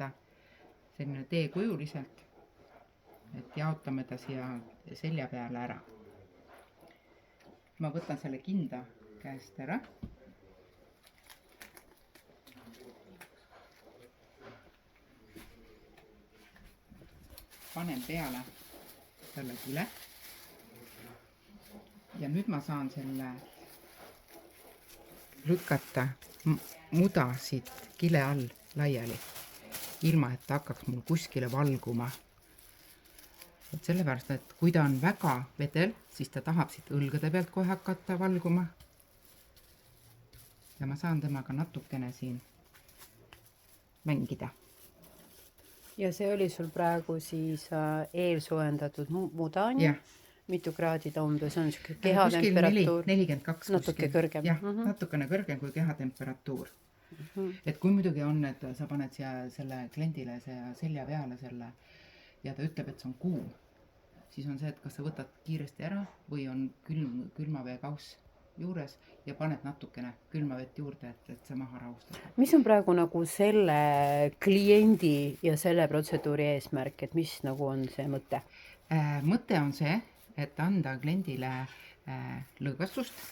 jääda selline teekujuliselt, et jaotame ta siia selja peale ära. Ma võtan selle kinda käest ära. Panen peale selle kile. Ja nüüd ma saan selle lükata muda siit kile all laiali, ilma et ta hakkaks mul kuskile valguma. Et sellepärast, et kui ta on väga vedel, siis ta tahab siit õlgade pealt kohe hakata valguma. Ja ma saan temaga natukene siin mängida. Ja see oli sul praegu siis eelsoojendatud muda, Jah. mitu kraadi ta umbes on, kehatemperatuur 42 natuke kõrgem. Jah, natukene kõrgem kui kehatemperatuur. Et kui muidugi on, et sa paned siia selle kliendile selja peale selle ja ta ütleb, et see on kuum, siis on see, et kas sa võtad kiiresti ära või on külmaveekauss juures ja paned natukene külmavett juurde, et see maha rahustada. Mis on praegu nagu selle kliendi ja selle protseduuri eesmärk, et mis nagu on see mõte? Mõte on see, et anda kliendile lõõgastust.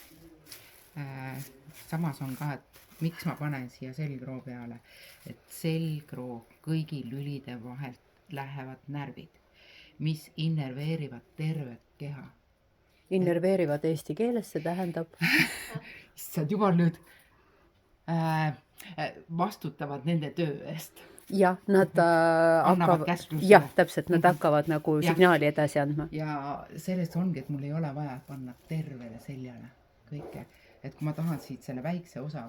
Samas on ka, et miks ma panen siia selgroo peale, et selgroo kõigi lülide vahelt lähevad närvid, mis innerveerivad tervet keha. Innerveerivad eesti keeles, see tähendab? Issand jumal nüüd vastutavad nende töö eest. Jah, nad Annavad hakkavad, käsklusi. jah, täpselt, nad hakkavad nagu signaali edasi andma. Ja sellest ongi, et mul ei ole vaja panna tervele seljale kõike. Et kui ma tahan siit selle väikse osa